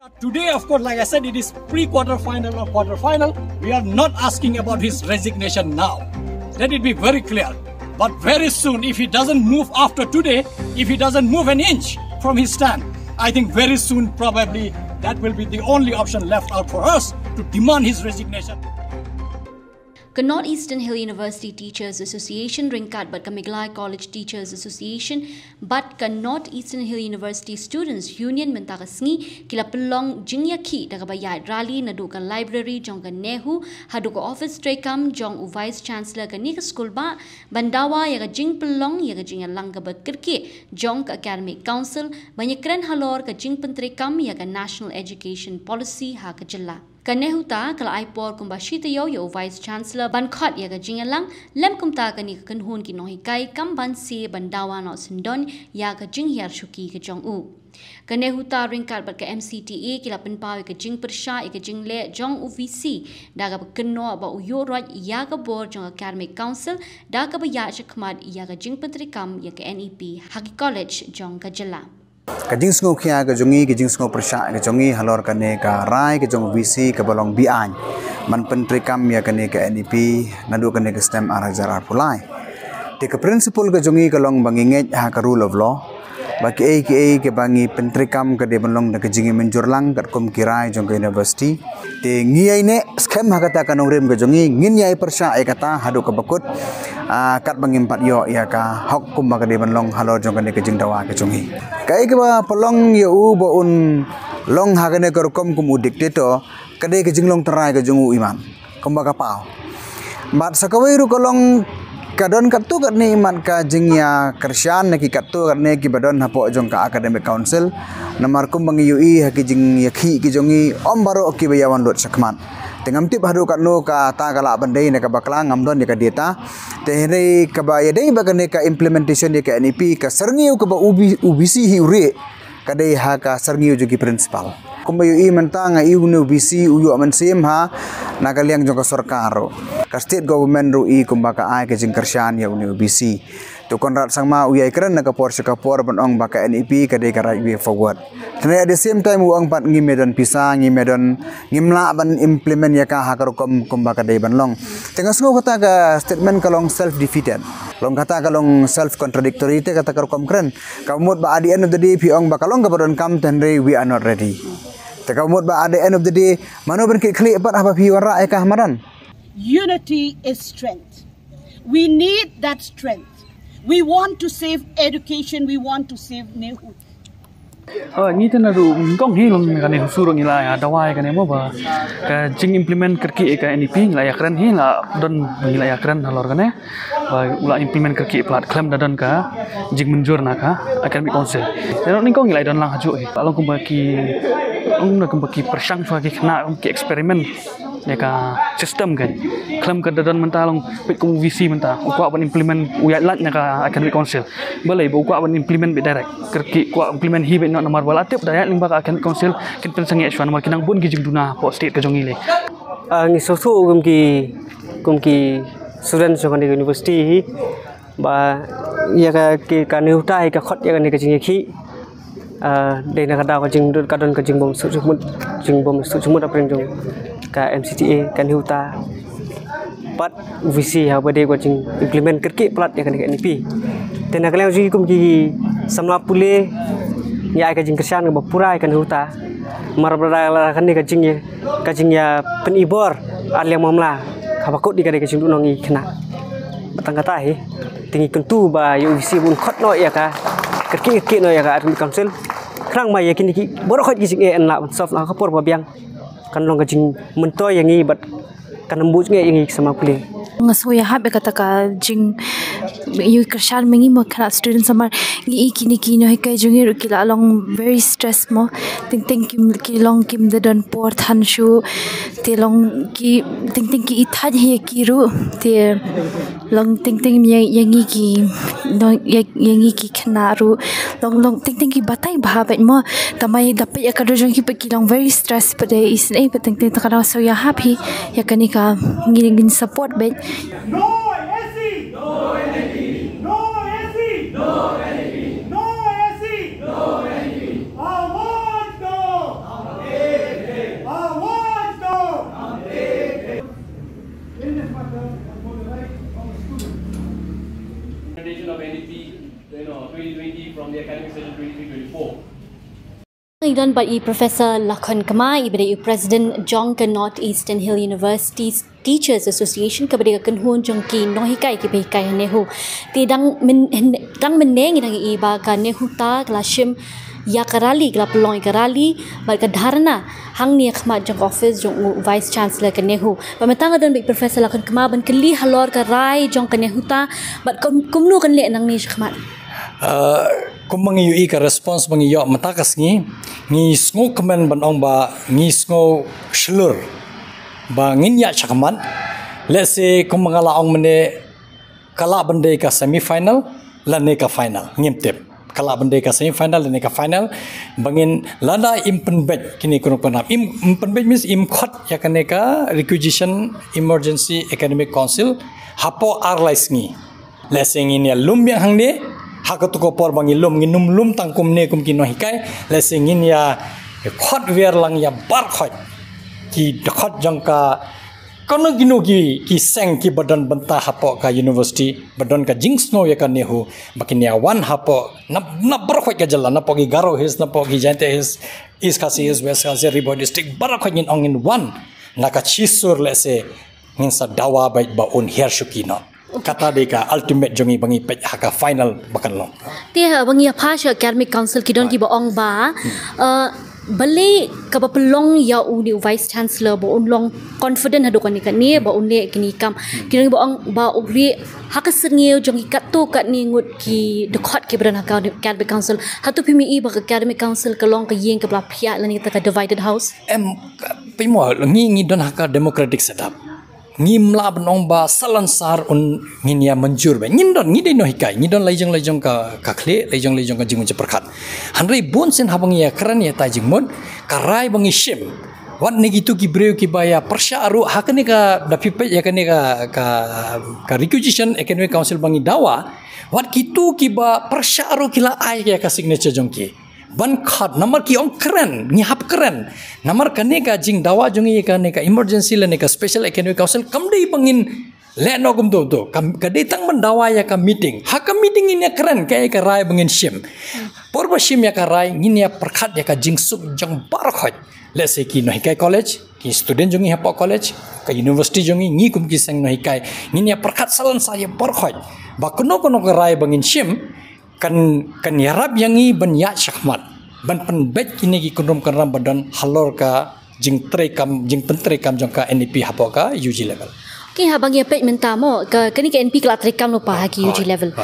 Today, of course, like I said, it is pre-quarter final or quarter final. We are not asking about his resignation now. Let it be very clear. But very soon, if he doesn't move after today, if he doesn't move an inch from his stand, I think very soon probably that will be the only option left out for us to demand his resignation. North Eastern Hill University Teachers Association ringkat bat Miglai College Teachers Association bat North Eastern Hill University Students Union mentagasngi kila pelong jingyaki daga bayat rally nadu ka library jong ka nehu hadu ka office trekam jong u vice chancellor ka ni ka school ba bandawa ya ka jing pelong ya ka jing lang ka bat kirki jong ka academic council banyak keren halor ka jing pentrekam ya ka national education policy ha ka jela Kanehuta kala aipor kumbashita yo vice chancellor ban khot ya ga jingalang lem kumta kani kanhun ki nohi kai kam ban se bandawa no sindon ya ga jingyar shuki ka jong u Kanehuta ringkat bat ka MCTA kila penpaw ka jing persha ka jingle jong u VC daga kenno ba uyo raj ya ga bor jong academic council daga ba ya chakmat ya ga jing pentrikam ya ka NEP Haki College jong ka jela Kajing sngau kia kajongi kajing sngau persya kajongi halor kane ka rai kajong VC ka balong bian man pentrikam ya kane ka NEP nadu kane ka STEM arajar pulai te ka principle kajongi kalong banginget ha ka rule of law baki ke bangi pentrikam ka de balong na kajing menjurlang kat kom kirai jong ka university te ngiai ne scam ha kata kanong rem kajongi ngin yai persya kata hadu ka bakut kat bangimpat yo ya ka hok kum ba ka de balong halor jong kane kajing dawa kajongi kai ke ba pelong ya u ba un long ha kane ka kom kum dictator kade ke jinglong terai ka jungu iman kom ba ka pau mat sakawai ru kolong kadon katu kat ni iman ka jingya kersyan ki katu kat ne ki badon hapo jong ka academic council namar kum bangi ui ha ki jing yakhi ki jongi om baro ki bayawan lot sakman tengam tip hadu kat no ka ta kala bandai ne ka bakla ngamdon ya ka data tehre ka ba ya dei bagane ka implementation ya ka NEP ka serniu ka ba UBC hi ure ka dei ha ka serniu jogi principal kumbayo i mentang i UBC uyu aman sim ha nakaliang jong ka sarkaro ka state government ru i kumbaka ai ka jing kersyan ya UBC to konrat sangma uyai keren na kapor sekapor banong baka NEP ka dei ka right way forward tene at the same time uang pat ngi medon pisa ngi medon ngimla ban implement ya ka hakar kumbaka dei banlong tengah sungo kata ka statement kalong self defeated long kata kalong self contradictory te kata karukom keren kamut ba at the end of the day piong bakalong ka badon kam tenre we are not ready tekamut ba at the end of the day mano ben klik pat apa pi wara ka hamadan unity is strength. We need that strength. We want to save education. We want to save Nehu. Ni tan ru ngong hi long kane surong ila ya dawai kane mo ba ka jing implement kerki ka NEP la ya keren hi la don ila ya keren halor kane ba ula implement kerki plat claim dadon ka jing menjur na ka academic council dan ni kong ila don lang haju along kumbaki kumbaki persang fa ki kena ki eksperimen ya ka sistem kan klaim ka dadon mentalong pit kum VC menta ukwa ban implement uyat lat nya ka academic council balai ba ukwa ban implement be direct kerki kwa implement hi be nomor wala tip daya limba ka academic council kin pensangi eswan nomor kinang bun ki jing duna po state ka jongile ngi sosu kumki student jong ka university ba ya ka ki ka neutai ka khot ya ka ni ka jing ki de na ka da ka jing kadon ka jing bom su jumut apren jong ka MCTA kan huta pat VC ha bade ko jing implement kerki plat ya kan NEP tena kaleng ji kum ki samla pule ya ka jing kersyan ba pura kan huta mar bra kan ni ka jing ya penibor aliang mamla ka bakut di ka jing dunong i kena batang kata he tingi kentu ba UVC bun khot no ya ka kerki no ya ka admin council krang ma ya kini ki bor khot jing en la soft la ka por ba biang kan long kajing mentoy yang ibat kan embus nge yang sama pulih ngasoya habe kata ka jing yu kershan mengi mo kana student samar ngi kini kino hekai jungi rukila long very stress mo ting ki long kim the don por than shu te long ki ting ki ithad he ki ru te long ting yangi ki no yangi ki khana ru long ting ki batai bhabat mo tamai dapat ya kado jungi ki long very stress pada isne pa ting takara so ya happy ya kanika ngin support bet No AC! No NEP! No AC! No NEP! No AC! No NEP! Our words go! session 23-24. Done by Professor Lakhon Kamai, President Jong North Eastern Hill University Teachers Association kepada kenhun jongki nohikai ki behikai nehu. Ti dang meneng nang iba ka nehu ta klasim ya karali kala pelong karali ba ka dharna hang ni khmat jong office jong vice chancellor ka nehu. Pamatang dan by Professor Lakhon Kamai ban kali halor ka rai jong ka nehu ta ba kumnu kan le nang ni khmat. Kung mangi ui ka response mangi yo matakas ngi sngo kemen ban ong ba ngi sngo shlur ba ngin ya chakaman let's say kung mangala ong mene kala bande ka semi final la ne ka final ngimtep kala bande ka semi final la ne ka final bangin lada impen bet kini kuno panam impen bet means imkhot ya kane ka requisition emergency academic council hapo arlais ngi let's say ngin ya lumbyang hang ne hakatu ko por bangi lum nginum lum tangkum ne kum kino hikai lesingin ya khot wer lang ya bar khot ki khot jangka kono gino ki seng ki badan banta hapo ka university badan ka jingsno ya kan nehu bakin ya wan hapo na bar khot ka jala na pogi garo his na pogi jante his is kasi his west kasi river district bar khot ngin ongin wan na ka chisur lese ngin sa dawa bait ba un her shukino kata deka ultimate jongi bangi pej haka final bakan long Tia bangi apa sih academic council kidon ki baong ba balik ke pelong ya uni vice chancellor ba unlong confident hadu kan ni ba unle kini kam kidon baong ba uri haka sengeu jongi katu kat ni ngut ki dekot ki beran haka academic council hatu pmi ba academic council ke long ke yeng ke belah pihak lan kita divided house pimo ngi don haka democratic setup ngimla benong ba salansar un nginya menjur ba ngindon ngide no hikai ngidon lejong ka khle lejong ka jingun perkhat hanrei bon sen habang ya kran ya ta jingmon karai bangi shim wan ne gitu ki breu ki baya persya aru hakane ka da pipe ya kane ka requisition academic council bangi dawa wat gitu ki ba persya aru kila ai ya ka signature jongki ban khat namar ki ong keren ni hap keren namar kane ka jing dawa jongi kane ka emergency le ne ka special academic council kamdei bangin le no gum do kade tang man dawa ya ka meeting ha ka meeting ini keren kay ka rai bangin shim porba shim ya ka rai ngin ya perkhat ya ka jing suk jang bar khot le se ki no hikai college ki student jongi hapo college ka university jongi ngi kum ki sang no hikai ngin ya perkhat salan saya bar khot ba kono ka rai bangin shim kan yarab yangi ban ya syahmat ban penbet kini ki kundum karam badan halor ka jing pentrekam jangka NEP hapo ka UG level Ki habang ya pet menta mo kani ke NP kala trekam no pa ki UG level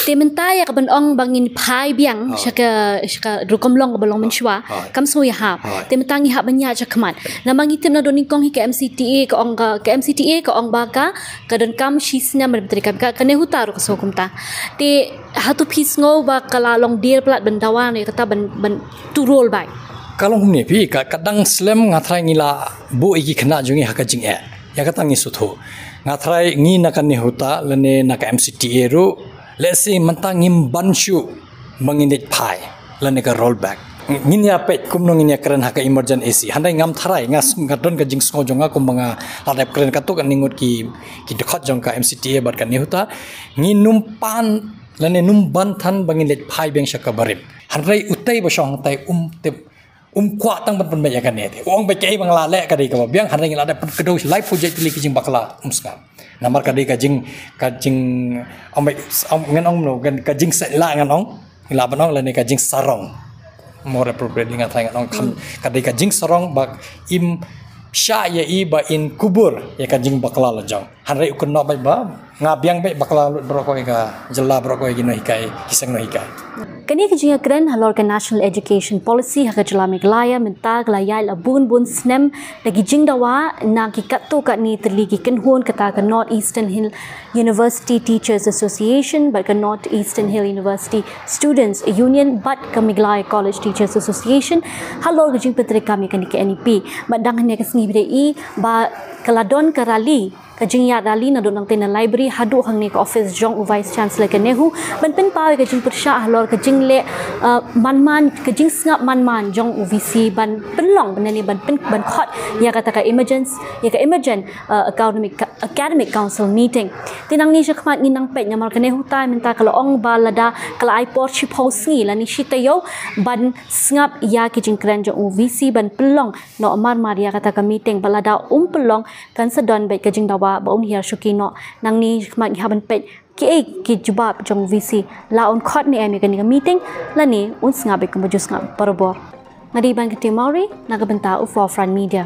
te menta ya ka ban ong bangin phai biang shaka rukom long balong menshwa kam so ya ha te menta ngi ha banya chakmat na mangi tem na doning kong hi ke MCTA ka ong ba ka don kam shisna mer trekam ka kane hutar ko so kumta te hatu pis ngo ba kala long deal plat bendawan ya kata ban tu roll bai kalong humne pi ka kadang slam ngathrai ngila bu iki khna jungi hakajing ya kata ngi sutho ngathrai ngi nakan ni huta lene naka MCTA ru let's say mantang ngim banshu manginit phai lene ka rollback ngin ya pet kumno ngin ya keren haka emergent AC handai ngam tharai ngas ngadon ka jing sngo jonga kum mga ladap keren katuk kan ningut ki dekhot jong ka MCTA bat kan ni huta ngi numpan lene numban than banginit phai beng shaka barim handai utai bosong tai kwa tang ban ya kan ne ong be kei bangla le ka dei ka biang han ring la da kedo live project li kijing bakla umska namar ka dei ka jing ong be ngan ong no gan ka jing la ngan ong la ban ong la ne ka jing sarong more appropriate ngan thang ong kam ka dei ka jing sarong bak im sha ya i ba in kubur ya ka jing bakla la jong han rei ukun no ba nga biang be bakla bro ko ka jella bro ko gi no hikai kisang no hikai Kani kijinga kren halor ka national education policy haka jala Meghalaya mentag layai la bun snem lagi jing dawa na ki katto ka ni terli ki kenhon kata ka North Eastern Hill University Teachers Association but ka North Eastern Hill University Students Union but ka Meghalaya College Teachers Association halor kijing petre kami kani ka NEP madang ne ka sngi bidai ba kaladon ka rally kajing ya dali na don nang tena library hadu hang ni ka office jong u vice chancellor ke nehu ban pen pawe kajing persha lor kajing le man kajing ngap man jong u vc ban penlong ban ni ban pen ban khot ya kata ka emergence ya ka emergent academic council meeting tinang ni khmat ni nang pet nyamal ke nehu tai minta kalau ong balada kalau ai por chi posi la ni shitayo ban ngap ya kajing kran jong u vc ban pelong no amar maria kata ka meeting balada pelong kan sedon baik kajing dawa baun hiar shukino nang ni khmat haban pet ki jubab jong vc la on khot ni ami kan meeting la ni un sngabe ko bajus ngap parobor ngadi ban ke timori naga benta u for front media